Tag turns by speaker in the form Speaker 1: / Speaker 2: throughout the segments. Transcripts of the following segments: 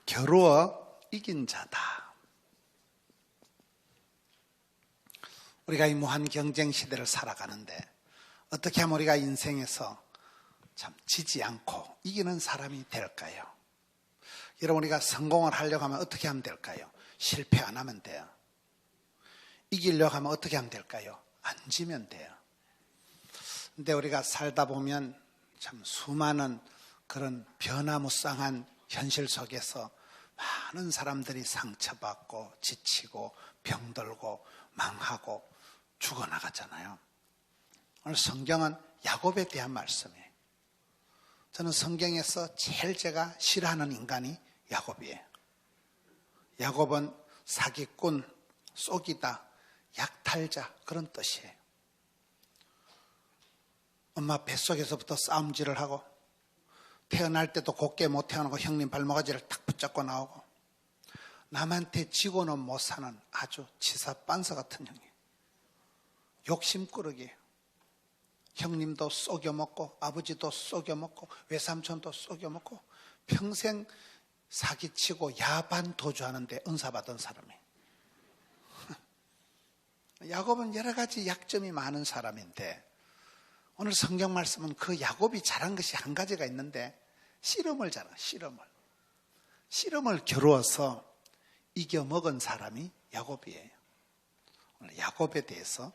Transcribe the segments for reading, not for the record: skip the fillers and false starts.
Speaker 1: 겨루어 이긴 자다. 우리가 이 무한 경쟁 시대를 살아가는데 어떻게 하면 우리가 인생에서 참 지지 않고 이기는 사람이 될까요? 여러분, 우리가 성공을 하려고 하면 어떻게 하면 될까요? 실패 안 하면 돼요. 이기려고 하면 어떻게 하면 될까요? 안 지면 돼요. 근데 우리가 살다 보면 참 수많은 그런 변화무쌍한 현실 속에서 많은 사람들이 상처받고 지치고 병들고 망하고 죽어나가잖아요. 오늘 성경은 야곱에 대한 말씀이에요. 저는 성경에서 제일 제가 싫어하는 인간이 야곱이에요. 야곱은 사기꾼, 속이다, 약탈자 그런 뜻이에요. 엄마 뱃속에서부터 싸움질을 하고 태어날 때도 곱게 못 태어나고 형님 발목아지를 탁 붙잡고 나오고 남한테 지고는 못 사는 아주 치사빤서 같은 형이에요. 욕심꾸러기예요. 형님도 속여먹고 아버지도 속여먹고 외삼촌도 속여먹고 평생 사기치고 야반 도주하는데 은사받은 사람이에요. 야곱은 여러 가지 약점이 많은 사람인데 오늘 성경 말씀은 그 야곱이 잘한 것이 한 가지가 있는데 씨름을 잘한 씨름을 겨루어서 이겨먹은 사람이 야곱이에요. 오늘 야곱에 대해서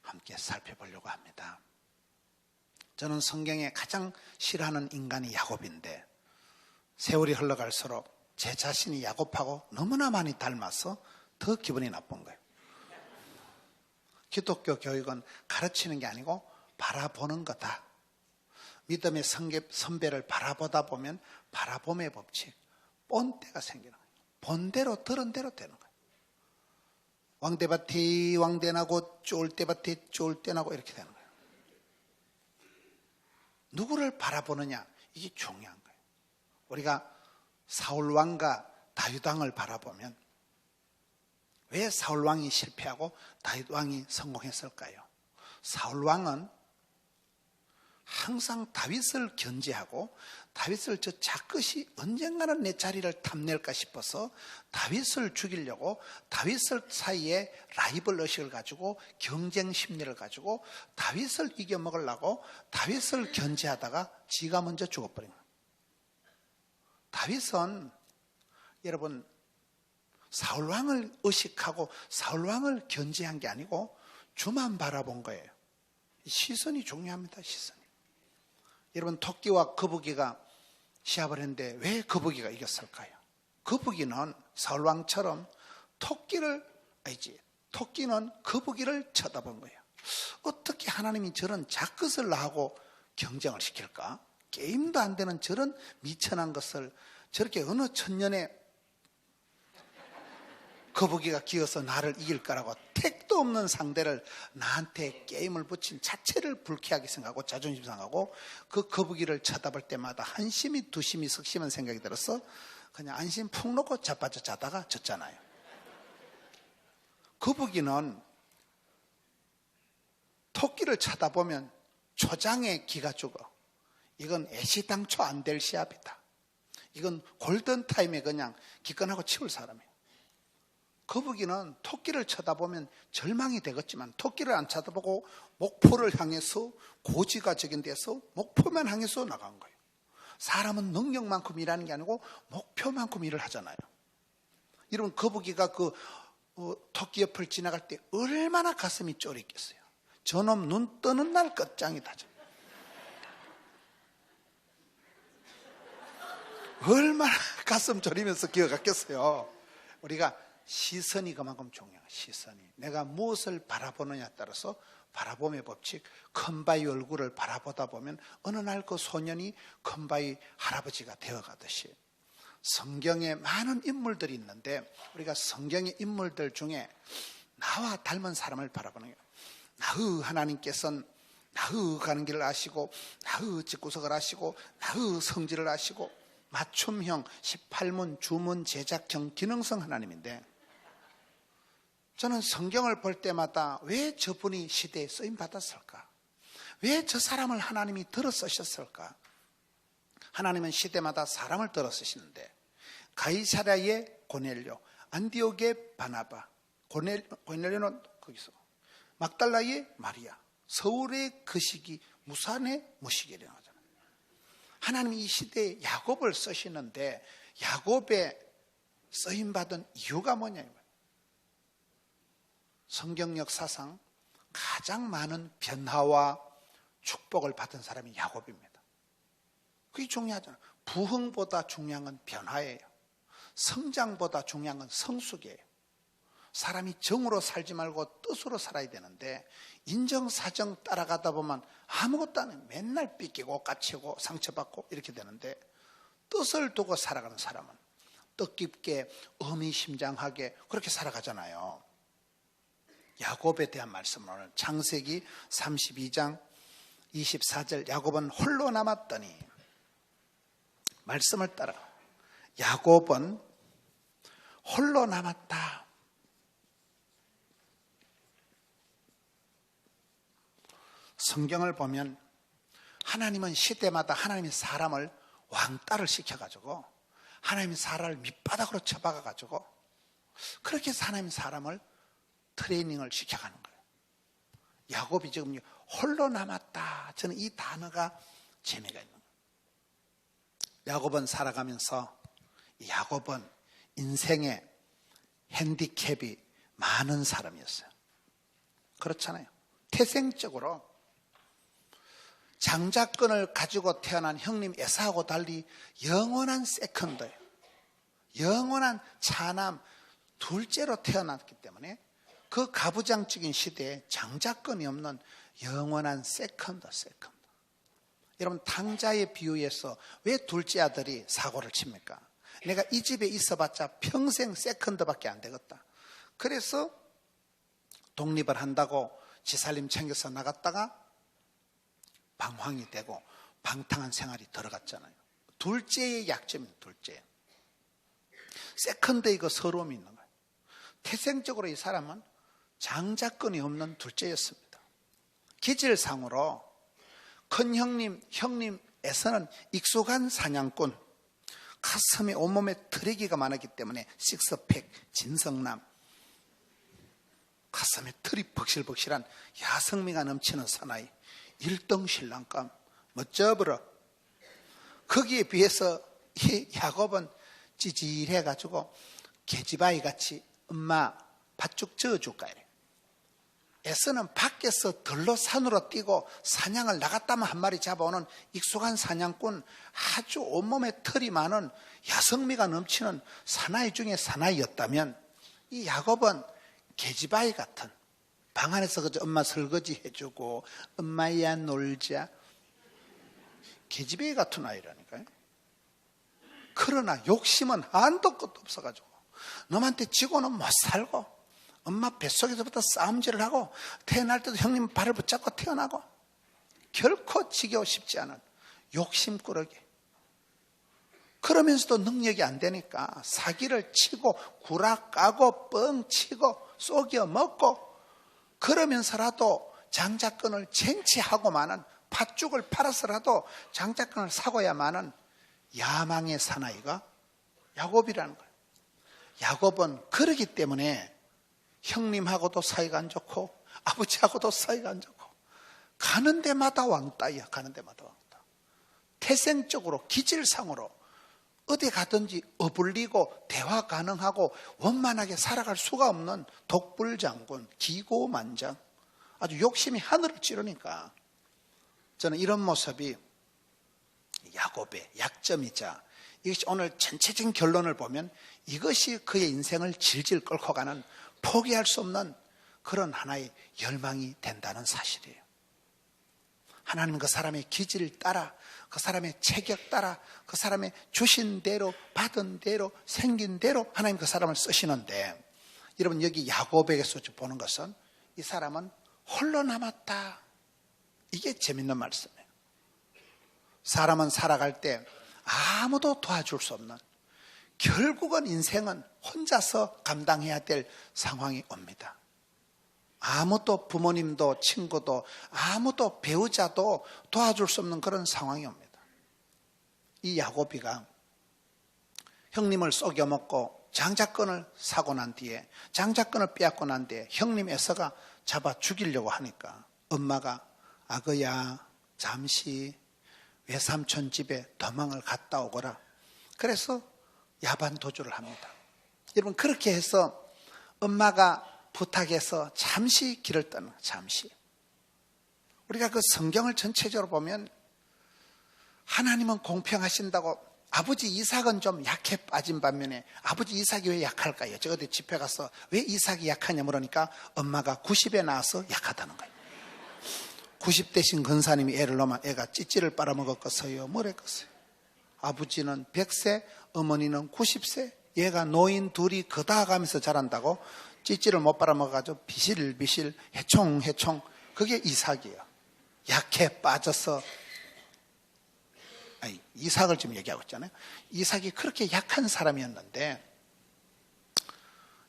Speaker 1: 함께 살펴보려고 합니다. 저는 성경에 가장 싫어하는 인간이 야곱인데 세월이 흘러갈수록 제 자신이 야곱하고 너무나 많이 닮아서 더 기분이 나쁜 거예요. 기독교 교육은 가르치는 게 아니고 바라보는 거다. 믿음의 선배를 바라보다 보면 바라봄의 법칙, 본때가 생기는 거예요. 본대로 들은 대로 되는 거예요. 왕대밭이 왕대나고 쫄대밭이 쫄대나고 이렇게 되는 거예요. 누구를 바라보느냐, 이게 중요한 거예요. 우리가 사울왕과 다윗왕을 바라보면 왜 사울왕이 실패하고 다윗왕이 성공했을까요? 사울왕은 항상 다윗을 견제하고 다윗을 저 자끝이 언젠가는 내 자리를 탐낼까 싶어서 다윗을 죽이려고 다윗을 사이에 라이벌 의식을 가지고 경쟁 심리를 가지고 다윗을 이겨먹으려고 다윗을 견제하다가 지가 먼저 죽어버린 거예요. 다윗은 여러분 사울왕을 의식하고 사울왕을 견제한 게 아니고 주만 바라본 거예요. 시선이 중요합니다. 시선이. 여러분 토끼와 거북이가 시합을 했는데 왜 거북이가 이겼을까요? 거북이는 사울왕처럼 토끼는 거북이를 쳐다본 거예요. 어떻게 하나님이 저런 작것을 나하고 경쟁을 시킬까? 게임도 안 되는 저런 미천한 것을 저렇게 어느 천년에 거북이가 기어서 나를 이길까라고 택도 없는 상대를 나한테 게임을 붙인 자체를 불쾌하게 생각하고 자존심 상하고 그 거북이를 쳐다볼 때마다 한심이 두심이 석심한 생각이 들어서 그냥 안심 푹 놓고 자빠져 자다가 졌잖아요. 거북이는 토끼를 쳐다보면 초장에 기가 죽어. 이건 애시당초 안 될 시합이다. 이건 골든타임에 그냥 기권하고 치울 사람이에요. 거북이는 토끼를 쳐다보면 절망이 되겠지만 토끼를 안 쳐다보고 목표를 향해서 고지가 적인 데서 목표만 향해서 나간 거예요. 사람은 능력만큼 일하는 게 아니고 목표만큼 일을 하잖아요. 여러분 거북이가 토끼 옆을 지나갈 때 얼마나 가슴이 쫄있겠어요. 저놈 눈 뜨는 날 끝장이다. 얼마나 가슴 졸이면서 기어갔겠어요. 우리가 시선이 그만큼 중요해요. 시선이. 내가 무엇을 바라보느냐에 따라서 바라봄의 법칙, 큰바위 얼굴을 바라보다 보면 어느 날 그 소년이 큰바위 할아버지가 되어가듯이 성경에 많은 인물들이 있는데 우리가 성경의 인물들 중에 나와 닮은 사람을 바라보는 거예요. 나의 하나님께서는 나의 가는 길을 아시고 나의 집구석을 아시고 나의 성질을 아시고 맞춤형 18문 주문 제작형 기능성 하나님인데 저는 성경을 볼 때마다 왜 저분이 시대에 쓰임 받았을까? 왜 저 사람을 하나님이 들어 쓰셨을까? 하나님은 시대마다 사람을 들어 쓰시는데 가이사랴의 고넬료, 안디옥의 바나바, 고넬료는 거기서, 막달라의 마리아, 서울의 거시기, 무산의 무시겔이 나오잖아요. 하나님이 이 시대에 야곱을 쓰시는데 야곱에 쓰임받은 이유가 뭐냐. 성경 역사상 가장 많은 변화와 축복을 받은 사람이 야곱입니다. 그게 중요하잖아요. 부흥보다 중요한 건 변화예요. 성장보다 중요한 건 성숙이에요. 사람이 정으로 살지 말고 뜻으로 살아야 되는데 인정사정 따라가다 보면 아무것도 안 해요. 맨날 삐끼고 까치고 상처받고 이렇게 되는데 뜻을 두고 살아가는 사람은 뜻깊게 의미심장하게 그렇게 살아가잖아요. 야곱에 대한 말씀은 오늘 창세기 32장 24절, 야곱은 홀로 남았더니, 말씀을 따라 야곱은 홀로 남았다. 성경을 보면 하나님은 시대마다 하나님이 사람을 왕따를 시켜가지고 하나님이 사람을 밑바닥으로 쳐박아가지고 그렇게 해서 하나님이 사람을 트레이닝을 시켜가는 거예요. 야곱이 지금 홀로 남았다. 저는 이 단어가 재미가 있는 거예요. 야곱은 살아가면서 야곱은 인생에 핸디캡이 많은 사람이었어요. 그렇잖아요. 태생적으로 장자권을 가지고 태어난 형님 에사하고 달리 영원한 세컨드예요. 영원한 차남 둘째로 태어났기 때문에 그 가부장적인 시대에 장자권이 없는 영원한 세컨드. 여러분, 탕자의 비유에서 왜 둘째 아들이 사고를 칩니까? 내가 이 집에 있어봤자 평생 세컨드밖에 안 되겠다. 그래서 독립을 한다고 지살림 챙겨서 나갔다가 방황이 되고 방탕한 생활이 들어갔잖아요. 둘째의 약점이에요. 둘째. 세컨드의 그 서러움이 있는 거예요. 태생적으로 이 사람은 장자권이 없는 둘째였습니다. 기질상으로 큰 형님에서는 익숙한 사냥꾼, 가슴에 온몸에 트레기가 많았기 때문에 식스팩, 진성남, 가슴에 털이 벅실벅실한 야성미가 넘치는 사나이, 1등 신랑감, 멋져버려. 거기에 비해서 이 야곱은 찌질해가지고 계집아이 같이 엄마 밭죽 저어줄까 이래. 에서는 밖에서 들로 산으로 뛰고 사냥을 나갔다면 한 마리 잡아오는 익숙한 사냥꾼, 아주 온몸에 털이 많은 야성미가 넘치는 사나이 중에 사나이였다면 이 야곱은 계집아이 같은, 방 안에서 그저 엄마 설거지 해주고 엄마야 놀자, 계집아이 같은 아이라니까요. 그러나 욕심은 한도 끝도 없어가지고 놈한테 지고는 못 살고 엄마 뱃속에서부터 싸움질을 하고 태어날 때도 형님 발을 붙잡고 태어나고 결코 지기고 싶지 않은 욕심꾸러기. 그러면서도 능력이 안 되니까 사기를 치고 구라 까고 뻥 치고 속여 먹고 그러면서라도 장자권을 쟁취하고만은 팥죽을 팔아서라도 장자권을 사고야만은 야망의 사나이가 야곱이라는 거예요. 야곱은 그러기 때문에 형님하고도 사이가 안 좋고 아버지하고도 사이가 안 좋고 가는 데마다 왕따야. 가는 데마다 왕따. 태생적으로 기질상으로 어디 가든지 어불리고 대화 가능하고 원만하게 살아갈 수가 없는 독불장군, 기고만장, 아주 욕심이 하늘을 찌르니까 저는 이런 모습이 야곱의 약점이자 이것이 오늘 전체적인 결론을 보면 이것이 그의 인생을 질질 끌고 가는 포기할 수 없는 그런 하나의 열망이 된다는 사실이에요. 하나님은 그 사람의 기질을 따라, 그 사람의 체격 따라, 그 사람의 주신 대로, 받은 대로, 생긴 대로 하나님 그 사람을 쓰시는데, 여러분 여기 야곱에게서 보는 것은 이 사람은 홀로 남았다. 이게 재밌는 말씀이에요. 사람은 살아갈 때 아무도 도와줄 수 없는, 결국은 인생은 혼자서 감당해야 될 상황이 옵니다. 아무도, 부모님도 친구도 아무도 배우자도 도와줄 수 없는 그런 상황이 옵니다. 이 야곱이가 형님을 속여먹고 장자권을 사고 난 뒤에, 장자권을 빼앗고 난 뒤에 형님 에서가 잡아 죽이려고 하니까 엄마가 아거야 잠시 외삼촌 집에 도망을 갔다 오거라. 그래서 야반 도주를 합니다. 여러분, 그렇게 해서 엄마가 부탁해서 잠시 길을 떠나, 잠시. 우리가 그 성경을 전체적으로 보면 하나님은 공평하신다고, 아버지 이삭은 좀 약해 빠진 반면에 아버지 이삭이 왜 약할까요? 저 어디 집회 가서 왜 이삭이 약하냐 물으니까 엄마가 90에 나와서 약하다는 거예요. 90대신 근사님이 애를 놓으면 애가 찌찌를 빨아먹었겠어요? 뭐랬겠어요? 아버지는 100세, 어머니는 90세, 얘가 노인 둘이 거다가면서 자란다고 찌찌를 못 빨아먹어가지고 비실비실 해총해총, 그게 이삭이에요. 약해 빠져서, 아니, 이삭을 지금 얘기하고 있잖아요. 이삭이 그렇게 약한 사람이었는데,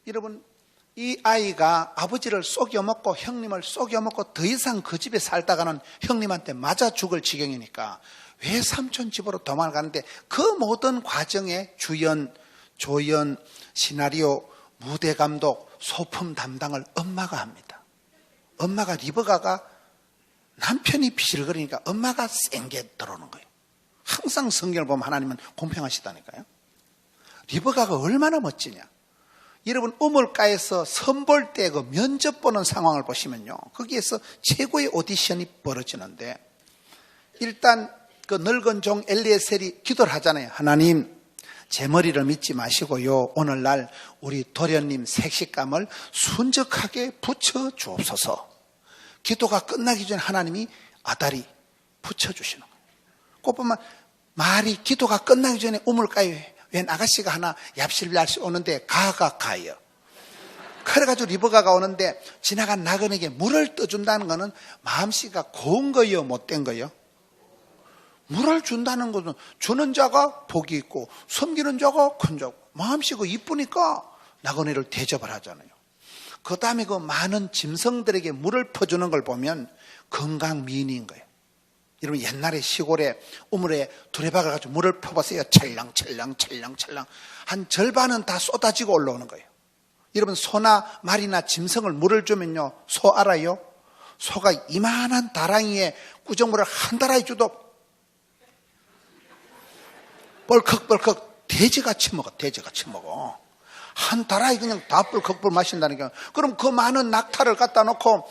Speaker 1: 여러분, 이 아이가 아버지를 속여먹고 형님을 속여먹고 더 이상 그 집에 살다가는 형님한테 맞아 죽을 지경이니까 외삼촌 집으로 도망을 가는데, 그 모든 과정에 주연, 조연, 시나리오, 무대 감독, 소품 담당을 엄마가 합니다. 엄마가, 리브가가 남편이 비실거리니까 엄마가 센 게 들어오는 거예요. 항상 성경을 보면 하나님은 공평하시다니까요. 리브가가 얼마나 멋지냐. 여러분, 우물가에서 선볼 때 그 면접 보는 상황을 보시면요, 거기에서 최고의 오디션이 벌어지는데, 일단 그 늙은 종 엘리에셀이 기도를 하잖아요. 하나님, 제 머리를 믿지 마시고요, 오늘날 우리 도련님 색식감을 순적하게 붙여 주옵소서. 기도가 끝나기 전에 하나님이 아다리 붙여주시는 거예요. 꼭 보면 말이 기도가 끝나기 전에 우물가에 웬 아가씨가 하나 얍실얍실 오는데 가가 가요. 그래가지고 리브가가 오는데 지나간 나그네에게 물을 떠준다는 것은 마음씨가 고운 거요, 못된 거요? 물을 준다는 것은 주는 자가 복이 있고 섬기는 자가 큰 자고, 마음씨가 이쁘니까 나그네를 대접을 하잖아요. 그 다음에 그 많은 짐승들에게 물을 퍼주는 걸 보면 건강미인인 거예요. 여러분, 옛날에 시골에 우물에 두레박을 가지고 물을 퍼봤어요. 찰랑찰랑찰랑찰랑. 한 절반은 다 쏟아지고 올라오는 거예요. 여러분, 소나 말이나 짐승을 물을 주면요, 소 알아요? 소가 이만한 다랑이에 꾸정물을 한 다라이 줘도 벌컥벌컥 돼지같이 먹어. 돼지같이 먹어. 한 다라이 그냥 다 벌컥벌컥 마신다니까. 그럼 그 많은 낙타를 갖다 놓고,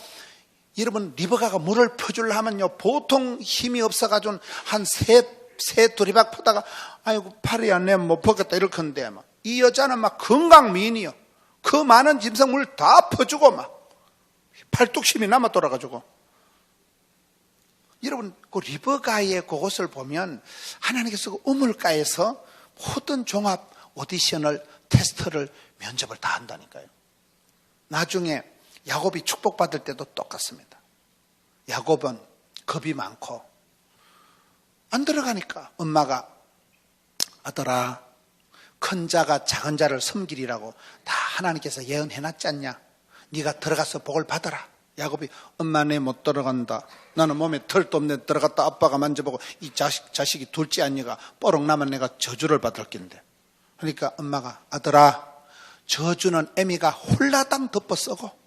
Speaker 1: 여러분, 리브가가 물을 퍼주려 하면요, 보통 힘이 없어가지고 한 세 두리박 퍼다가 아이고 팔이 안 내면 못 퍼겠다 이렇게 하는데, 이 여자는 막 건강미인이요. 그 많은 짐승 물 다 퍼주고 막 팔뚝심이 남아 돌아가지고. 여러분, 그 리브가의 그것을 보면 하나님께서 그 우물가에서 모든 종합 오디션을, 테스트를, 면접을 다 한다니까요. 나중에 야곱이 축복받을 때도 똑같습니다. 야곱은 겁이 많고 안 들어가니까 엄마가 아들아, 큰 자가 작은 자를 섬기리라고 다 하나님께서 예언해놨지 않냐. 네가 들어가서 복을 받아라. 야곱이 엄마 내 못 들어간다. 나는 몸에 털도 없네. 들어갔다 아빠가 만져보고 이 자식이 둘째 아니가 뽀록 나면 내가 저주를 받을 낀데. 그러니까 엄마가 아들아, 저주는 애미가 홀라당 덮어 쓰고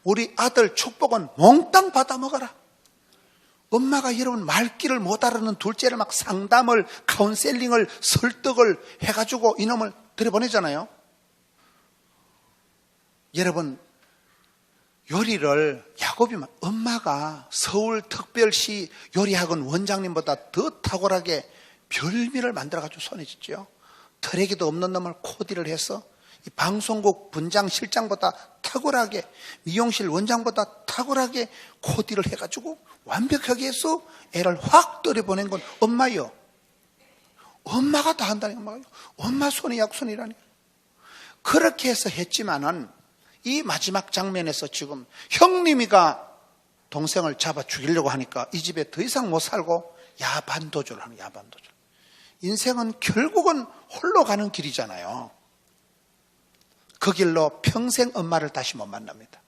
Speaker 1: 우리 아들 축복은 몽땅 받아 먹어라. 엄마가 여러분 말귀를 못 알아듣는 둘째를 막 상담을, 카운셀링을, 설득을 해가지고 이놈을 들여보내잖아요. 여러분, 요리를 야곱이 엄마가 서울특별시 요리학원 원장님보다 더 탁월하게 별미를 만들어가지고 손에 쥐죠. 털에기도 없는 놈을 코디를 해서 이 방송국 분장 실장보다 탁월하게, 미용실 원장보다 탁월하게 코디를 해가지고 완벽하게 해서 애를 확 들여보낸 건 엄마요. 엄마가 다 한다니까 말이에요. 엄마 손이 약손이라니. 그렇게 해서 했지만은 이 마지막 장면에서 지금 형님이가 동생을 잡아 죽이려고 하니까 이 집에 더 이상 못 살고 야반도주를 하는, 야반도주. 인생은 결국은 홀로 가는 길이잖아요. 그 길로 평생 엄마를 다시 못 만납니다.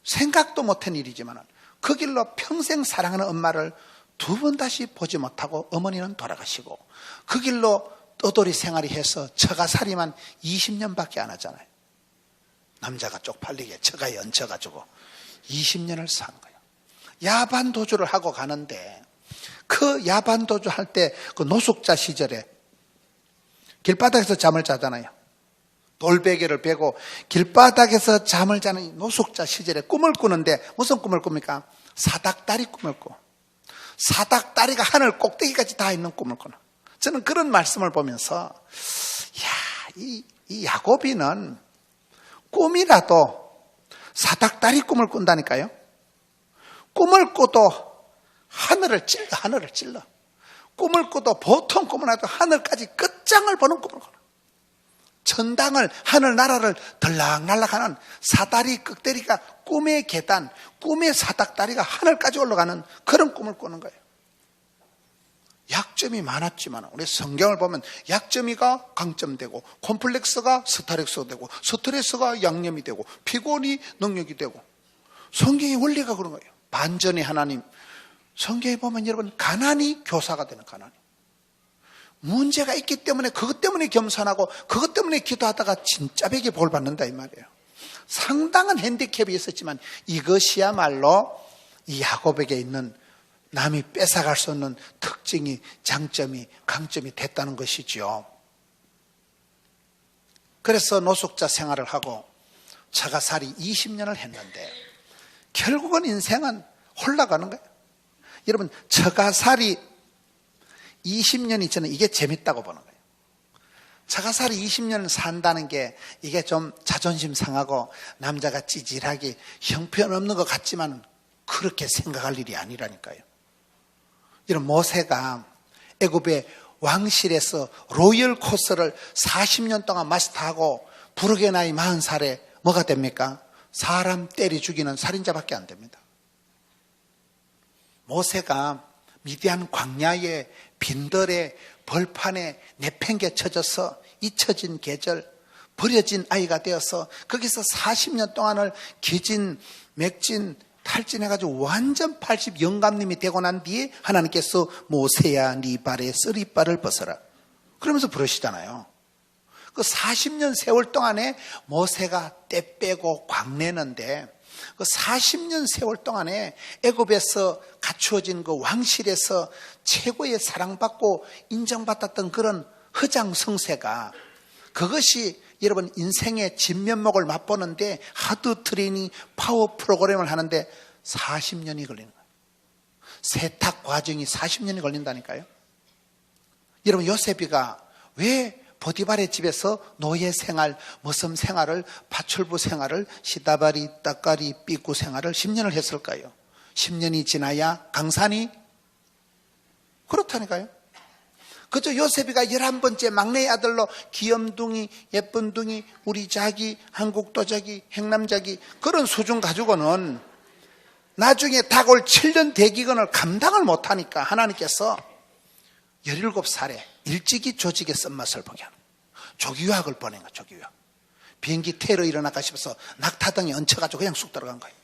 Speaker 1: 생각도 못한 일이지만 그 길로 평생 사랑하는 엄마를 두 번 다시 보지 못하고 어머니는 돌아가시고, 그 길로 떠돌이 생활이 해서 처가살이만 20년밖에 안 하잖아요. 남자가 쪽팔리게 처가에 얹혀가지고 20년을 사는 거예요. 야반도주를 하고 가는데 그 야반도주 할 때 그 노숙자 시절에 길바닥에서 잠을 자잖아요. 돌베개를 베고 길바닥에서 잠을 자는 노숙자 시절에 꿈을 꾸는데 무슨 꿈을 꿉니까? 사닥다리 꿈을 꿔. 사닥다리가 하늘 꼭대기까지 다 있는 꿈을 꾸는. 저는 그런 말씀을 보면서 이 야곱이는 꿈이라도 사닥다리 꿈을 꾼다니까요. 꿈을 꿔도 하늘을 찔러. 꿈을 꿔도 보통 꿈을 해도 하늘까지 끝장을 보는 꿈을 꿔. 천당을, 하늘나라를 들락날락하는 사다리 끝다리가 꿈의 계단, 꿈의 사닥다리가 하늘까지 올라가는 그런 꿈을 꾸는 거예요. 약점이 많았지만 우리 성경을 보면 약점이가 강점되고 콤플렉스가 스트레스가 되고 스트레스가 양념이 되고 피곤이 능력이 되고 성경의 원리가 그런 거예요. 반전의 하나님. 성경에 보면 여러분 가난이 교사가 되는 가난이. 문제가 있기 때문에 그것 때문에 겸손하고 그것 때문에 기도하다가 진짜 백에 볼 받는다 이 말이에요. 상당한 핸디캡이 있었지만 이것이야말로 이 야곱에게 있는 남이 뺏어갈 수 없는 특징이 장점이 강점이 됐다는 것이죠. 그래서 노숙자 생활을 하고 처가살이 20년을 했는데 결국은 인생은 홀라가는 거예요. 여러분 처가살이 20년이 저는 이게 재밌다고 보는 거예요. 처가살이 20년을 산다는 게 이게 좀 자존심 상하고 남자가 찌질하게 형편없는 것 같지만 그렇게 생각할 일이 아니라니까요. 이런 모세가 애굽의 왕실에서 로열 코스를 40년 동안 마스터하고 부르게 나이 40살에 뭐가 됩니까? 사람 때려 죽이는 살인자밖에 안 됩니다. 모세가 미디안 광야의 빈들에 벌판에 내팽개쳐져서 잊혀진 계절, 버려진 아이가 되어서 거기서 40년 동안을 기진, 맥진, 탈진해가지고 완전 80 영감님이 되고 난 뒤에 하나님께서 모세야 네 발에 쓰리발을 벗어라 그러면서 부르시잖아요. 그 40년 세월 동안에 모세가 때 빼고 광내는데 그 40년 세월 동안에 애굽에서 갖추어진 그 왕실에서 최고의 사랑받고 인정받았던 그런 허장성세가 그것이 여러분 인생의 진면목을 맛보는데 하드 트레이닝 파워 프로그램을 하는데 40년이 걸리는 거예요. 세탁 과정이 40년이 걸린다니까요. 여러분 요셉이가 왜 보디발의 집에서 노예 생활, 머슴 생활을, 파출부 생활을, 시다바리, 따까리, 삐꾸 생활을 10년을 했을까요? 10년이 지나야 강산이 그렇다니까요. 그저 요셉이가 11번째 막내 아들로 귀염둥이, 예쁜둥이, 우리 자기, 한국도자기, 행남자기 그런 수준 가지고는 나중에 닥올 7년 대기근을 감당을 못하니까 하나님께서 17살에 일찍이 조직의 쓴맛을 보게 하는 조기유학을 보낸 거예요. 조기유학. 비행기 테러 일어날까 싶어서 낙타등에 얹혀가지고 그냥 쑥 들어간 거예요.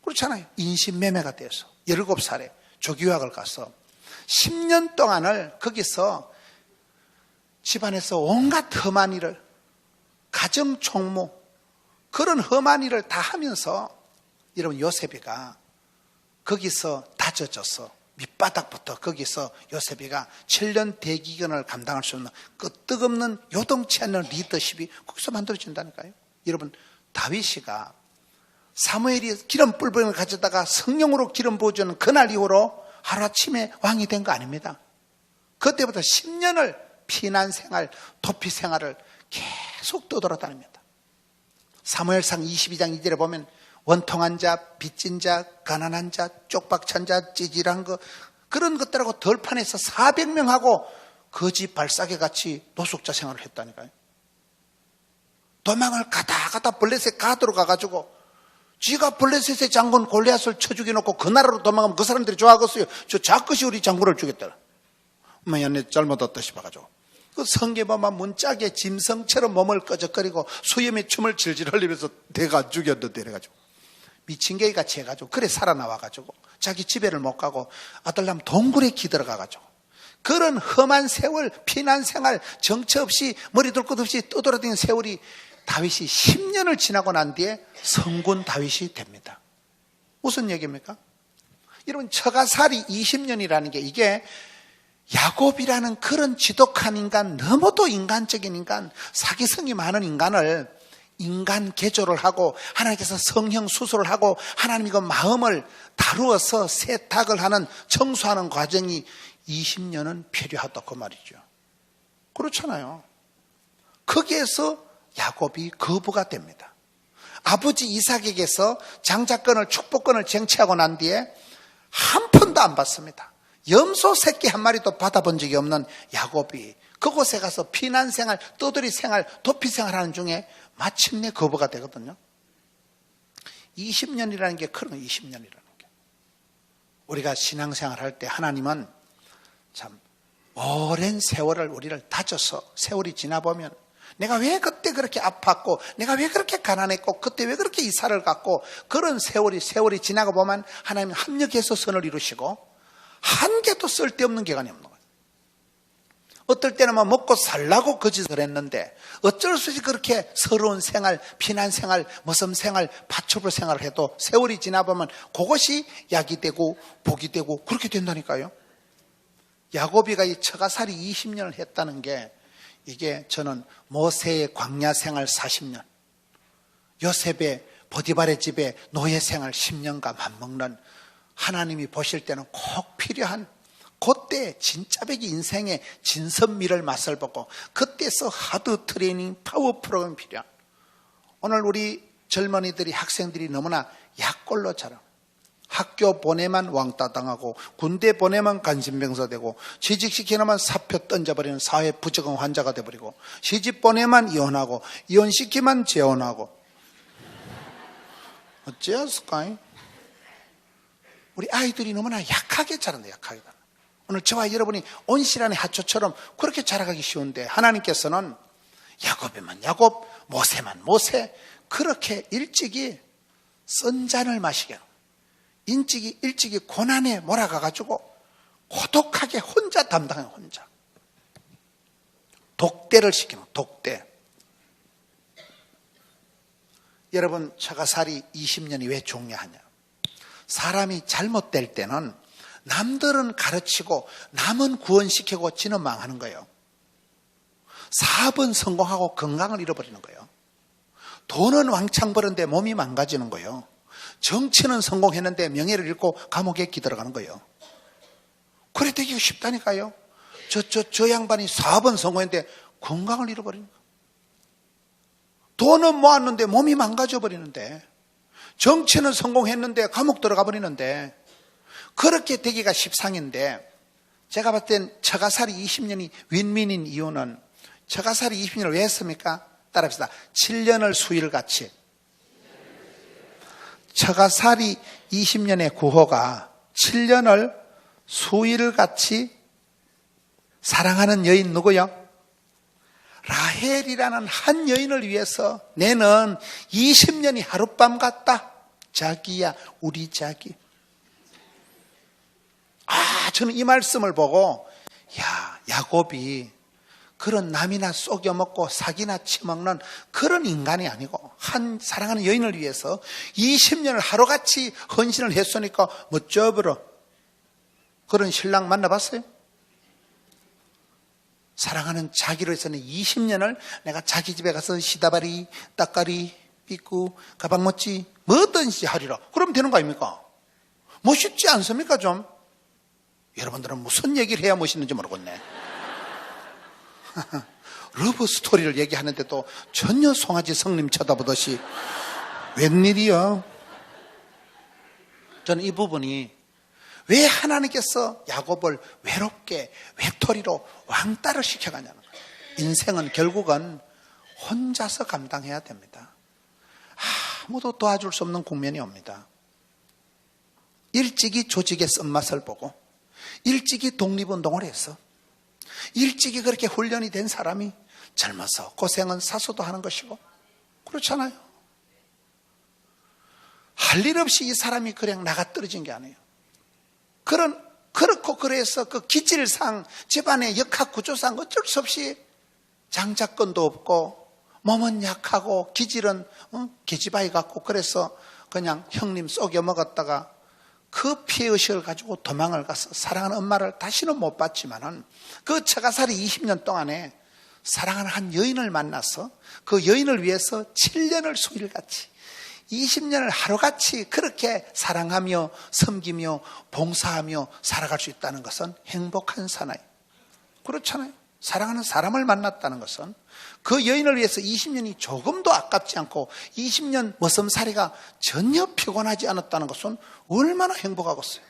Speaker 1: 그렇잖아요. 인신매매가 돼서 17살에 조기유학을 가서 10년 동안을 거기서 집안에서 온갖 험한 일을 가정 총무 그런 험한 일을 다 하면서 여러분 요셉이가 거기서 다져져서 밑바닥부터 거기서 요셉이가 7년 대기근을 감당할 수 없는 그 뜨겁는 요동치 않는 리더십이 거기서 만들어진다니까요. 여러분 다윗이가 사무엘이 기름 뿔병을 가져다가 성령으로 기름 부어주는 그날 이후로 하루아침에 왕이 된 거 아닙니다. 그때부터 10년을 피난 생활, 도피 생활을 계속 떠돌아다닙니다. 사무엘상 22장 2절에 보면 원통한 자, 빚진 자, 가난한 자, 쪽박찬 자, 찌질한 거 그런 것들하고 덜판에서 400명하고 거지 발싸개 같이 노숙자 생활을 했다니까요. 도망을 가다 블레셋 가드로 가가지고 지가 블레셋의 장군 골리앗을 쳐 죽여놓고 그 나라로 도망가면 그 사람들이 좋아하겠어요. 저 자크시 우리 장군을 죽였더라. 엄마 얘네 잘못 왔다 싶어가지고 그 성계범만 문짝에 짐승처럼 몸을 끄적거리고 수염에 춤을 질질 흘리면서 내가 죽였는데 이래가지고 미친 개이 같이 해가지고 그래 살아나와가지고 자기 집에를 못 가고 아들남 동굴에 기들어가가지고 그런 험한 세월, 피난 생활, 정처 없이 머리 둘 것 없이 떠돌아다니는 세월이 다윗이 10년을 지나고 난 뒤에 성군 다윗이 됩니다. 무슨 얘기입니까? 여러분, 처가살이 20년이라는 게 이게 야곱이라는 그런 지독한 인간, 너무도 인간적인 인간, 사기성이 많은 인간을 인간 개조를 하고 하나님께서 성형 수술을 하고 하나님이 그 마음을 다루어서 세탁을 하는, 청소하는 과정이 20년은 필요하다 그 말이죠. 그렇잖아요. 거기에서 야곱이 거부가 됩니다. 아버지 이삭에게서 장자권을, 축복권을 쟁취하고 난 뒤에 한 푼도 안 받습니다. 염소 새끼 한 마리도 받아본 적이 없는 야곱이 그곳에 가서 피난 생활, 떠돌이 생활, 도피 생활하는 중에 마침내 거부가 되거든요. 20년이라는 게 그런 20년이라는 게. 우리가 신앙생활 할 때 하나님은 참 오랜 세월을 우리를 다져서 세월이 지나보면 내가 왜 그때 그렇게 아팠고 내가 왜 그렇게 가난했고 그때 왜 그렇게 이사를 갔고 그런 세월이 지나고 보면 하나님은 합력해서 선을 이루시고 한 개도 쓸데없는 기간이 없는 거예요. 어떨 때는 먹고 살라고 거짓을 했는데 어쩔 수 없이 그렇게 서러운 생활, 피난 생활, 머슴 생활, 파출부 생활을 해도 세월이 지나보면 그것이 약이 되고 복이 되고 그렇게 된다니까요. 야곱이가 이 처가살이 20년을 했다는 게 이게 저는 모세의 광야 생활 40년, 요셉의 보디발의 집에 노예 생활 10년간 맞먹는 하나님이 보실 때는 꼭 필요한 그때 진짜배기 인생의 진선미를 맛을 보고 그때서 하드 트레이닝 파워 프로그램이 필요한 오늘 우리 젊은이들이 학생들이 너무나 약골로 자라 학교 보내만 왕따 당하고 군대 보내만 간신병사 되고 취직시키면 사표 던져버리는 사회 부적응 환자가 돼버리고 시집 보내만 이혼하고 이혼시키면 재혼하고 어째였을까요? 우리 아이들이 너무나 약하게 자란다. 약하게 자란다. 오늘 저와 여러분이 온실안의 하초처럼 그렇게 자라가기 쉬운데 하나님께서는 야곱이면 야곱, 모세만 모세 그렇게 일찍이 쓴 잔을 마시게 일찍이 고난에 몰아가가지고 고독하게 혼자 담당해 혼자 독대를 시키는 독대. 여러분 처가살이 20년이 왜 중요하냐? 사람이 잘못될 때는 남들은 가르치고 남은 구원시키고 지는 망하는 거예요. 사업은 성공하고 건강을 잃어버리는 거예요. 돈은 왕창 버는데 몸이 망가지는 거예요. 정치는 성공했는데 명예를 잃고 감옥에 기들어가는 거예요. 그래 되기 쉽다니까요. 저 양반이 사업은 성공했는데 건강을 잃어버리는 거예요. 돈은 모았는데 몸이 망가져 버리는데 정치는 성공했는데 감옥 들어가 버리는데 그렇게 되기가 십상인데 제가 봤을 땐 처가살이 20년이 윈윈인 이유는 처가살이 20년을 왜 했습니까? 따라합시다. 7년을 수일같이 처가살이 20년의 구호가 7년을 수일같이 사랑하는 여인 누구요? 라헬이라는 한 여인을 위해서 내는 20년이 하룻밤 같다. 자기야 우리 자기. 저는 이 말씀을 보고 야곱이 그런 남이나 속여먹고 사기나 치먹는 그런 인간이 아니고 한 사랑하는 여인을 위해서 20년을 하루같이 헌신을 했으니까 멋져버려. 그런 신랑 만나봤어요? 사랑하는 자기로 해서는 20년을 내가 자기 집에 가서 시다바리, 딱가리, 삐꾸, 가방 멋지 뭐든지 하리라. 그러면 되는 거 아닙니까? 멋있지 않습니까 좀? 여러분들은 무슨 얘기를 해야 멋있는지 모르겠네. 러브 스토리를 얘기하는데도 전혀 송아지 성님 쳐다보듯이 웬일이야? 저는 이 부분이 왜 하나님께서 야곱을 외롭게 외톨이로 왕따를 시켜가냐는 거예요. 인생은 결국은 혼자서 감당해야 됩니다. 아무도 도와줄 수 없는 국면이 옵니다. 일찍이 조직의 쓴맛을 보고 일찍이 독립운동을 해서 일찍이 그렇게 훈련이 된 사람이 젊어서 고생은 사소도 하는 것이고 그렇잖아요. 할 일 없이 이 사람이 그냥 나가 떨어진 게 아니에요. 그런 그렇고 그래서 그 기질상 집안의 역학구조상 어쩔 수 없이 장자권도 없고 몸은 약하고 기질은 계집아이 같고 그래서 그냥 형님 속여 먹었다가 그 피해의식을 가지고 도망을 가서 사랑하는 엄마를 다시는 못 봤지만은 그 처가살이 20년 동안에 사랑하는 한 여인을 만나서 그 여인을 위해서 7년을 수일같이 20년을 하루같이 그렇게 사랑하며 섬기며 봉사하며 살아갈 수 있다는 것은 행복한 사나이. 그렇잖아요. 사랑하는 사람을 만났다는 것은 그 여인을 위해서 20년이 조금도 아깝지 않고 20년 머슴살이가 전혀 피곤하지 않았다는 것은 얼마나 행복하겠어요.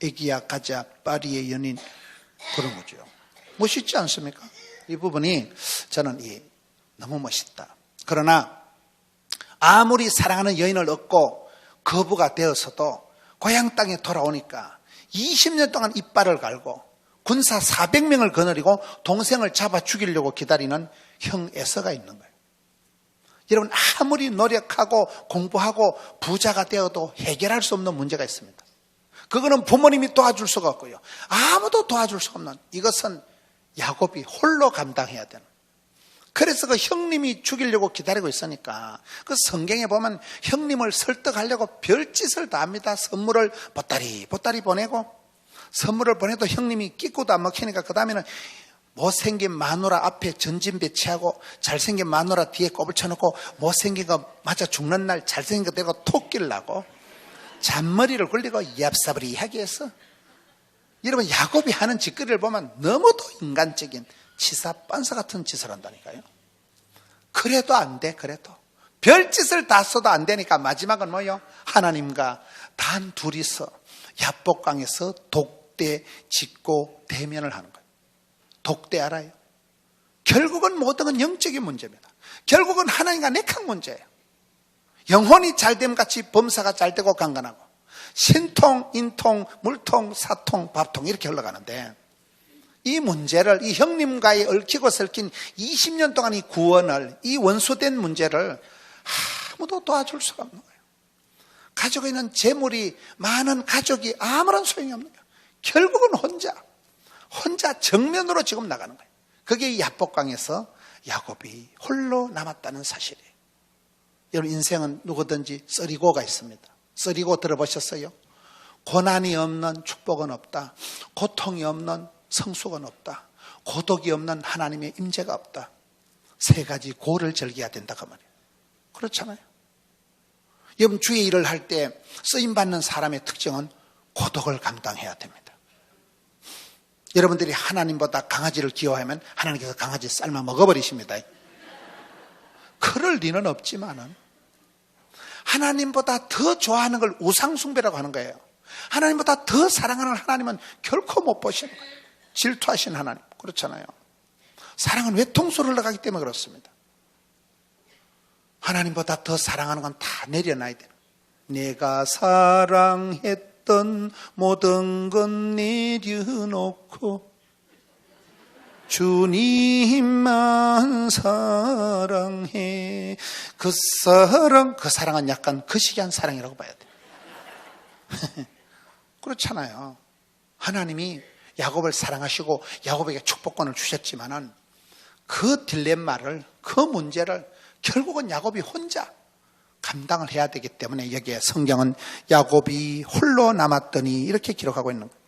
Speaker 1: 애기야 가자 파리의 연인 그런 거죠. 멋있지 않습니까? 이 부분이 저는 너무 멋있다. 그러나 아무리 사랑하는 여인을 얻고 거부가 되었어도 고향 땅에 돌아오니까 20년 동안 이빨을 갈고 군사 400명을 거느리고 동생을 잡아 죽이려고 기다리는 형 에서가 있는 거예요. 여러분 아무리 노력하고 공부하고 부자가 되어도 해결할 수 없는 문제가 있습니다. 그거는 부모님이 도와줄 수가 없고요. 아무도 도와줄 수 없는 이것은 야곱이 홀로 감당해야 되는. 그래서 그 형님이 죽이려고 기다리고 있으니까 그 성경에 보면 형님을 설득하려고 별짓을 다 합니다. 선물을 보따리 보내고 선물을 보내도 형님이 끼고도 안 먹히니까 그 다음에는 못생긴 마누라 앞에 전진 배치하고 잘생긴 마누라 뒤에 꼽을 쳐놓고 못생긴 거 맞아 죽는 날 잘생긴 거 대고 톡 끼려고 잔머리를 굴리고 얍사버리하게 해서 여러분 야곱이 하는 짓거리를 보면 너무도 인간적인 치사 빤사 같은 짓을 한다니까요. 그래도 안 돼. 그래도 별짓을 다 써도 안 되니까 마지막은 뭐요? 하나님과 단 둘이서 야복강에서 독대 짓고 대면을 하는 거예요. 독대 알아요? 결국은 모든 건 영적인 문제입니다. 결국은 하나님과 내각 문제예요. 영혼이 잘됨 같이 범사가 잘되고 강건하고 신통, 인통, 물통, 사통, 밥통 이렇게 흘러가는데 이 문제를 이 형님과의 얽히고 설킨 20년 동안 이 구원을 이 원수된 문제를 아무도 도와줄 수가 없는 거예요. 가지고 있는 재물이 많은 가족이 아무런 소용이 없는 거예요. 결국은 혼자 정면으로 지금 나가는 거예요. 그게 이 야복강에서 야곱이 홀로 남았다는 사실이에요. 여러분 인생은 누구든지 쓰리고가 있습니다. 쓰리고 들어보셨어요? 고난이 없는 축복은 없다. 고통이 없는 성숙은 없다. 고독이 없는 하나님의 임재가 없다. 세 가지 고를 즐겨야 된다 그 말이에요. 그렇잖아요. 여러분 주의 일을 할 때 쓰임받는 사람의 특징은 고독을 감당해야 됩니다. 여러분들이 하나님보다 강아지를 기워하면 하나님께서 강아지 삶아 먹어버리십니다. 그럴 리는 없지만은 하나님보다 더 좋아하는 걸 우상숭배라고 하는 거예요. 하나님보다 더 사랑하는 하나님은 결코 못 보시는 거예요. 질투하신 하나님. 그렇잖아요. 사랑은 외통수를 흘러가기 때문에 그렇습니다. 하나님보다 더 사랑하는 건 다 내려놔야 돼요. 내가 사랑했던 모든 건 내려놓고 주님만 사랑해. 그 사랑은 약간 거시기한 사랑이라고 봐야 돼요. 그렇잖아요. 하나님이 야곱을 사랑하시고 야곱에게 축복권을 주셨지만은 그 딜레마를, 그 문제를 결국은 야곱이 혼자 감당을 해야 되기 때문에 여기에 성경은 야곱이 홀로 남았더니 이렇게 기록하고 있는 거예요.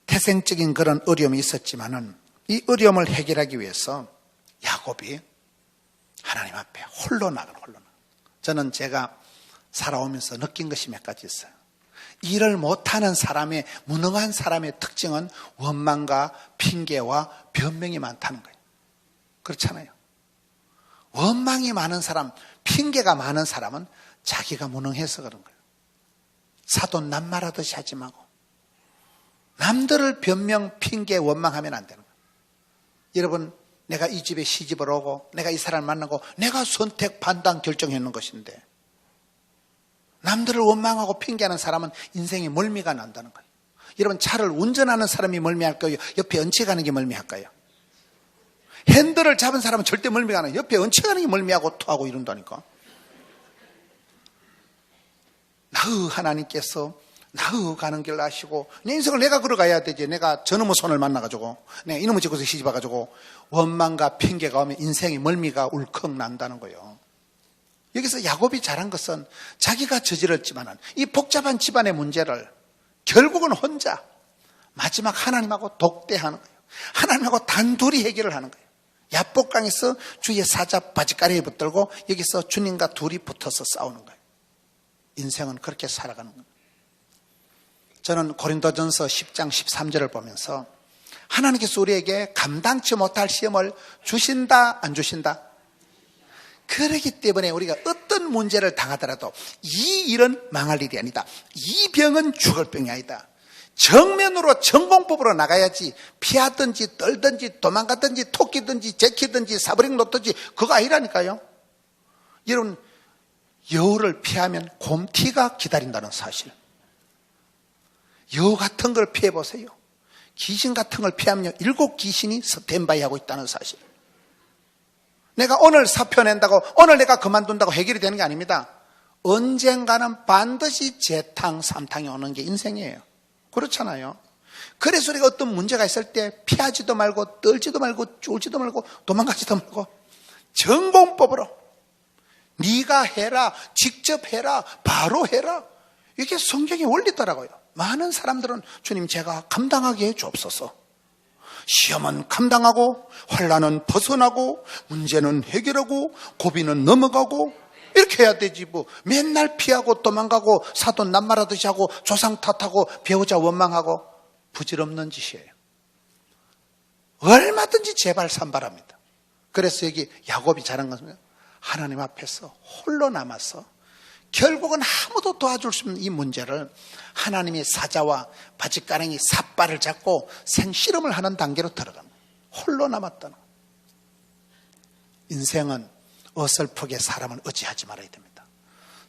Speaker 1: 태생적인 그런 어려움이 있었지만은 이 어려움을 해결하기 위해서 야곱이 하나님 앞에 홀로 나가. 저는 제가 살아오면서 느낀 것이 몇 가지 있어요. 일을 못하는 사람의, 무능한 사람의 특징은 원망과 핑계와 변명이 많다는 거예요. 그렇잖아요. 원망이 많은 사람, 핑계가 많은 사람은 자기가 무능해서 그런 거예요. 사돈 남말하듯이 하지 말고 남들을 변명, 핑계, 원망하면 안 되는 거예요. 여러분, 내가 이 집에 시집을 오고 내가 이 사람을 만나고 내가 선택, 판단, 결정했는 것인데 남들을 원망하고 핑계하는 사람은 인생에 멀미가 난다는 거예요. 여러분, 차를 운전하는 사람이 멀미할까요? 옆에 얹혀가는 게 멀미할까요? 핸들을 잡은 사람은 절대 멀미가 안 나요. 옆에 얹혀가는 게 멀미하고 토하고 이런다니까. 나의 하나님께서 나의 가는 길 아시고 내 인생을 내가 걸어가야 되지. 내가 저놈의 손을 만나가지고 내 이놈의 집에서 시집와가지고 원망과 핑계가 오면 인생의 멀미가 울컥 난다는 거예요. 여기서 야곱이 잘한 것은 자기가 저질렀지만은 이 복잡한 집안의 문제를 결국은 혼자 마지막 하나님하고 독대하는 거예요. 하나님하고 단둘이 해결을 하는 거예요. 야복강에서 주의 사자 바짓가리에 붙들고 여기서 주님과 둘이 붙어서 싸우는 거예요. 인생은 그렇게 살아가는 거예요. 저는 고린도전서 10장 13절을 보면서 하나님께서 우리에게 감당치 못할 시험을 주신다 안 주신다? 그렇기 때문에 우리가 어떤 문제를 당하더라도 이 일은 망할 일이 아니다. 이 병은 죽을 병이 아니다. 정면으로 전공법으로 나가야지 피하든지 떨든지 도망가든지 토끼든지 제키든지 사브링 놓든지 그거 아니라니까요. 여러분 여우를 피하면 곰티가 기다린다는 사실. 여우 같은 걸 피해보세요. 귀신 같은 걸 피하면 7 귀신이 스탠바이 하고 있다는 사실. 내가 오늘 사표 낸다고 오늘 내가 그만둔다고 해결이 되는 게 아닙니다. 언젠가는 반드시 재탕 삼탕이 오는 게 인생이에요. 그렇잖아요. 그래서 우리가 어떤 문제가 있을 때 피하지도 말고 떨지도 말고 쫄지도 말고 도망가지도 말고 전공법으로 네가 해라, 직접 해라, 바로 해라. 이게 성경의 원리더라고요. 많은 사람들은 주님 제가 감당하게 해 주옵소서. 시험은 감당하고 환난은 벗어나고 문제는 해결하고 고비는 넘어가고 이렇게 해야 되지 뭐 맨날 피하고 도망가고 사돈 낱말하듯이 하고 조상 탓하고 배우자 원망하고 부질없는 짓이에요. 얼마든지 제발 산발합니다. 그래서 여기 야곱이 잘한 것은 하나님 앞에서 홀로 남아서 결국은 아무도 도와줄 수 없는 이 문제를 하나님의 사자와 바짓가랑이 삿발을 잡고 생씨름을 하는 단계로 들어가는 거예요. 홀로 남았다는 거예요. 인생은 어설프게 사람을 의지하지 말아야 됩니다.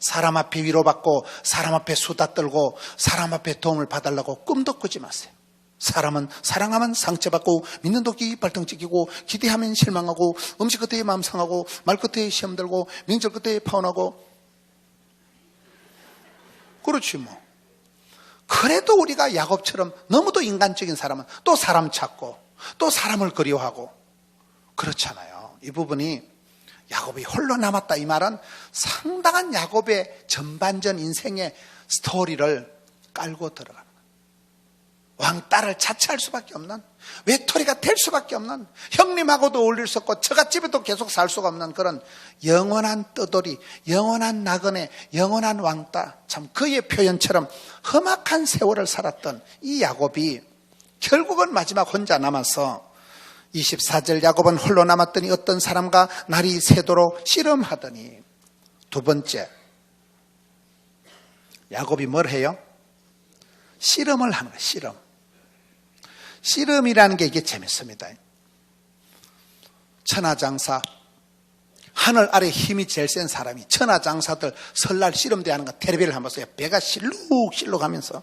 Speaker 1: 사람 앞에 위로받고 사람 앞에 수다 떨고 사람 앞에 도움을 받으려고 꿈도 꾸지 마세요. 사람은 사랑하면 상처받고 믿는 도끼 발등 찍히고 기대하면 실망하고 음식 끝에 마음 상하고 말 끝에 시험 들고 명절 끝에 파혼하고 그렇지 뭐. 그래도 우리가 야곱처럼 너무도 인간적인 사람은 또 사람 찾고 또 사람을 그리워하고 그렇잖아요. 이 부분이 야곱이 홀로 남았다 이 말은 상당한 야곱의 전반전 인생의 스토리를 깔고 들어가는 거예요. 왕따를 자처할 수밖에 없는 외톨이가 될 수밖에 없는 형님하고도 어울릴 수 없고 처갓집에도 계속 살 수가 없는 그런 영원한 떠돌이 영원한 나그네 영원한 왕따 참 그의 표현처럼 험악한 세월을 살았던 이 야곱이 결국은 마지막 혼자 남아서 24절 야곱은 홀로 남았더니 어떤 사람과 날이 새도록 씨름하더니 두 번째 야곱이 뭘 해요? 씨름을 하는 거예요. 씨름. 씨름이라는 게 이게 재밌습니다. 천하장사 하늘 아래 힘이 제일 센 사람이 천하장사들 설날 씨름대하는 거 텔레비를 한번 봤어요. 배가 실룩실룩하면서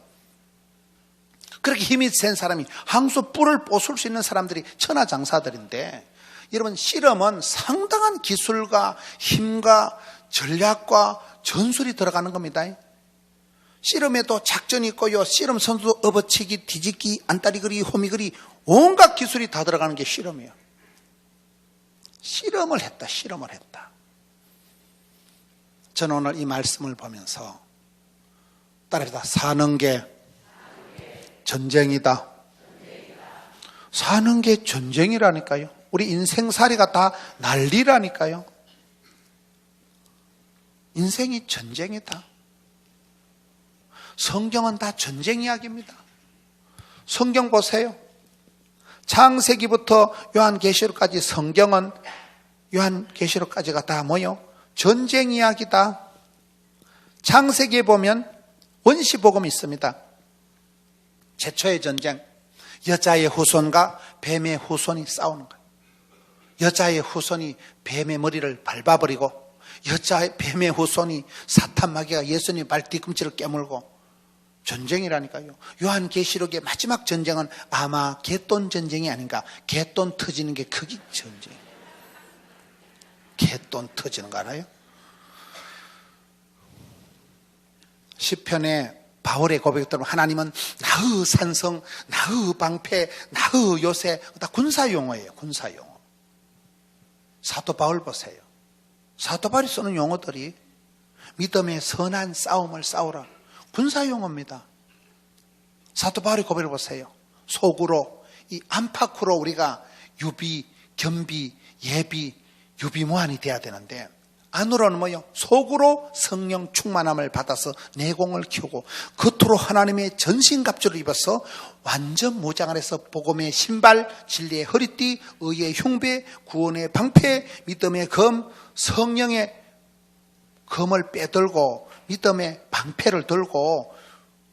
Speaker 1: 그렇게 힘이 센 사람이 항소 뿔을 뽑을 수 있는 사람들이 천하장사들인데 여러분 씨름은 상당한 기술과 힘과 전략과 전술이 들어가는 겁니다. 씨름에도 작전이 있고요. 씨름 선수 업어치기, 뒤집기, 안다리거리, 호미거리 온갖 기술이 다 들어가는 게 씨름이에요. 씨름을 했다. 저는 오늘 이 말씀을 보면서 따라합시다. 사는 게 전쟁이다. 사는 게 전쟁이라니까요. 우리 인생살이가 다 난리라니까요. 인생이 전쟁이다. 성경은 다 전쟁 이야기입니다. 성경 보세요. 창세기부터 요한계시록까지 성경은 요한계시록까지가 다 뭐요? 전쟁 이야기다. 창세기에 보면 원시복음이 있습니다. 최초의 전쟁, 여자의 후손과 뱀의 후손이 싸우는 거예요. 여자의 후손이 뱀의 머리를 밟아버리고 여자의 뱀의 후손이 사탄 마귀가 예수님의 발 뒤꿈치를 깨물고 전쟁이라니까요. 요한계시록의 마지막 전쟁은 아마 갯돈 전쟁이 아닌가. 갯돈 터지는 게 그게 전쟁. 갯돈 터지는 거 알아요? 시편에 바울의 고백에 따르면 하나님은 나의 산성, 나의 방패, 나의 요새, 다 군사용어예요. 군사용어. 사도 바울 보세요. 사도 바울이 쓰는 용어들이 믿음의 선한 싸움을 싸우라. 군사용어입니다. 사도 바울의 고백을 보세요. 속으로, 이 안팎으로 우리가 유비, 겸비, 예비, 유비무환이 돼야 되는데, 안으로는 뭐요? 속으로 성령 충만함을 받아서 내공을 키우고, 겉으로 하나님의 전신갑주를 입어서 완전 무장을 해서 복음의 신발, 진리의 허리띠, 의의 흉배, 구원의 방패, 믿음의 검, 성령의 검을 빼들고 믿음의 방패를 들고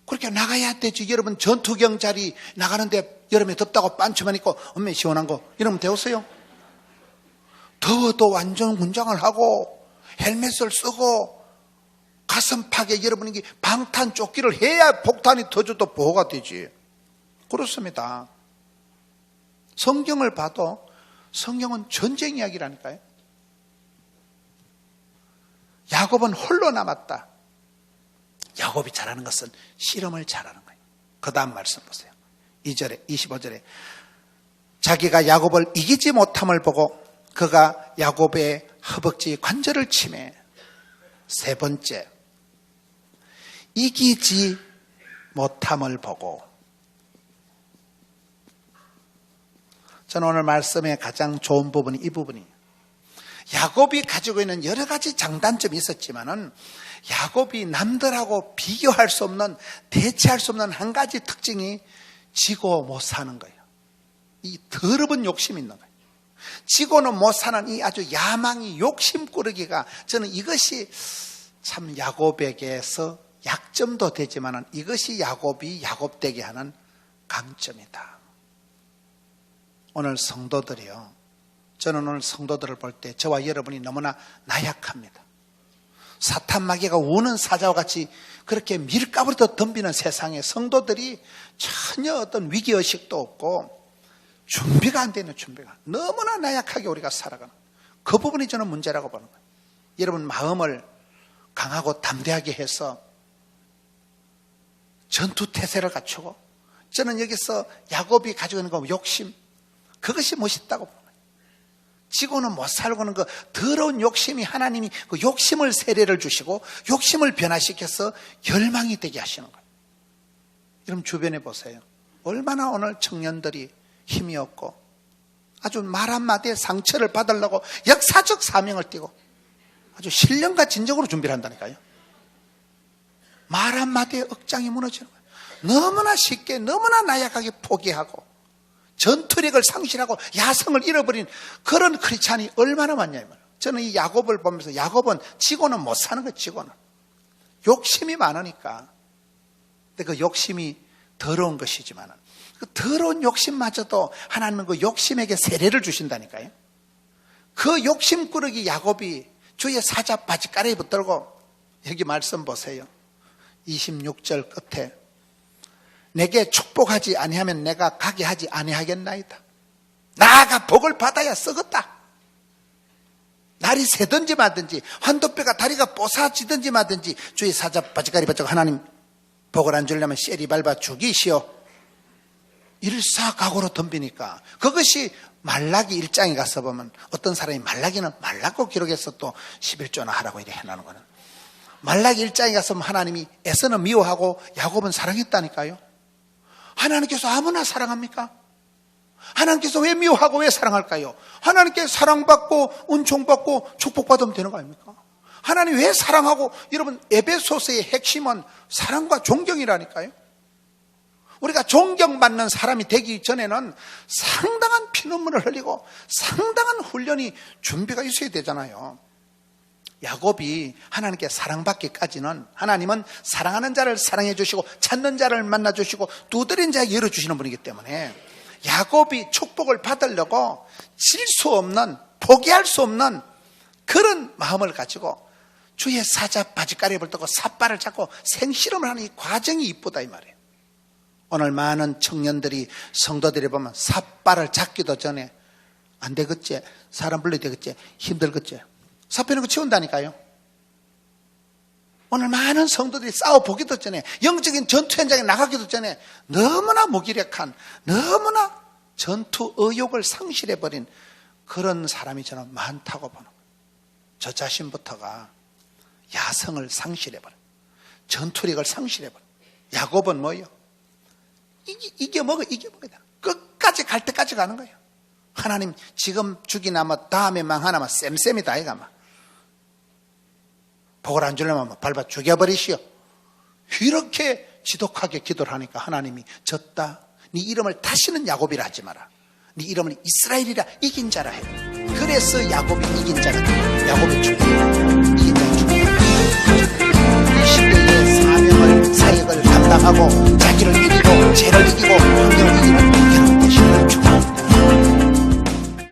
Speaker 1: 그렇게 나가야 되지. 여러분 전투경 자리 나가는데 여름에 덥다고 반츠만 입고 엄매 시원한 거 이러면 되었어요? 더워도 완전 군장을 하고 헬멧을 쓰고 가슴팍에 여러분이 방탄 조끼를 해야 폭탄이 터져도 보호가 되지. 그렇습니다. 성경을 봐도 성경은 전쟁 이야기라니까요. 야곱은 홀로 남았다. 야곱이 잘하는 것은 씨름을 잘하는 거예요. 그 다음 말씀 보세요. 2절에 25절에 자기가 야곱을 이기지 못함을 보고 그가 야곱의 허벅지 관절을 치매. 세 번째, 이기지 못함을 보고. 저는 오늘 말씀의 가장 좋은 부분이 이 부분이에요. 야곱이 가지고 있는 여러 가지 장단점이 있었지만은 야곱이 남들하고 비교할 수 없는, 대체할 수 없는 한 가지 특징이 지고 못 사는 거예요. 이 더러운 욕심이 있는 거예요. 지고는 못 사는 이 아주 야망이, 욕심꾸러기가, 저는 이것이 참 야곱에게서 약점도 되지만은 이것이 야곱이 야곱되게 하는 강점이다. 오늘 성도들이요, 저는 오늘 성도들을 볼 때 저와 여러분이 너무나 나약합니다. 사탄 마귀가 우는 사자와 같이 그렇게 밀가부리도 덤비는 세상에 성도들이 전혀 어떤 위기의식도 없고 준비가 안 되는, 준비가 너무나 나약하게 우리가 살아가는, 그 부분이 저는 문제라고 보는 거예요. 여러분 마음을 강하고 담대하게 해서 전투태세를 갖추고, 저는 여기서 야곱이 가지고 있는 거 욕심, 그것이 멋있다고 보는 거예요. 지고는 못 살고는 그 더러운 욕심이, 하나님이 그 욕심을 세례를 주시고 욕심을 변화시켜서 열망이 되게 하시는 거예요. 여러분 주변에 보세요. 얼마나 오늘 청년들이 힘이 없고 아주 말 한마디에 상처를 받으려고 역사적 사명을 띠고 아주 신령과 진정으로 준비를 한다니까요. 말 한마디에 억장이 무너지는 거예요. 너무나 쉽게, 너무나 나약하게 포기하고 전투력을 상실하고 야성을 잃어버린 그런 크리스찬이 얼마나 많냐. 저는 이 야곱을 보면서, 야곱은 지고는 못 사는 거예요. 지고는 욕심이 많으니까. 근데 그 욕심이 더러운 것이지만 그 더러운 욕심마저도 하나님은 그 욕심에게 세례를 주신다니까요. 그 욕심꾸러기 야곱이 주의 사자 바지가라에 붙들고, 여기 말씀 보세요. 26절 끝에 내게 축복하지 아니하면 내가 가게 하지 아니하겠나이다. 나아가 복을 받아야 썩었다. 날이 새든지 마든지 환도뼈가 다리가 뽀사지든지 마든지 주의 사자 바지가리 받자고 하나님 복을 안 주려면 쇠리 밟아 죽이시오. 일사각오로 덤비니까, 그것이 말라기 1장에 가서 보면 어떤 사람이, 말라기는 말라고 기록해서 또 11조나 하라고 이렇게 해놓는 거는, 말라기 1장에 가서 하나님이 에서는 미워하고 야곱은 사랑했다니까요. 하나님께서 아무나 사랑합니까? 하나님께서 왜 미워하고 왜 사랑할까요? 하나님께 사랑받고 은총받고 축복받으면 되는 거 아닙니까? 하나님 왜 사랑하고, 여러분 에베소서의 핵심은 사랑과 존경이라니까요. 우리가 존경받는 사람이 되기 전에는 상당한 피눈물을 흘리고 상당한 훈련이, 준비가 있어야 되잖아요. 야곱이 하나님께 사랑받기까지는, 하나님은 사랑하는 자를 사랑해 주시고 찾는 자를 만나 주시고 두드린 자에게 열어주시는 분이기 때문에 야곱이 축복을 받으려고 질 수 없는, 포기할 수 없는 그런 마음을 가지고 주의 사자 바지가리에 붙들고 삿발을 잡고 생실험을 하는 이 과정이 이쁘다 이 말이에요. 오늘 많은 청년들이, 성도들이 보면 삿발을 잡기도 전에 안 되겠지, 사람 불러야 되겠지, 힘들겠지, 삿발은 거 치운다니까요. 오늘 많은 성도들이 싸워보기도 전에, 영적인 전투 현장에 나가기도 전에 너무나 무기력한, 너무나 전투 의욕을 상실해버린 그런 사람이 저는 많다고 보는 거예요. 저 자신부터가 야성을 상실해버려, 전투력을 상실해버려. 야곱은 뭐예요? 이겨먹어야 돼. 끝까지 갈 때까지 가는 거예요. 하나님 지금 죽이나 뭐 다음에 망하나 쌤쌤이다 이가 막 복을 안 주려면 밟아 죽여버리시오. 이렇게 지독하게 기도를 하니까 하나님이 졌다, 네 이름을 다시는 야곱이라 하지 마라, 네 이름을 이스라엘이라, 이긴 자라 해. 그래서 야곱이 이긴 자가 돼. 야곱이 죽는다, 이긴 자가 죽는다. 이 시대의 사명을, 사역을 감당하고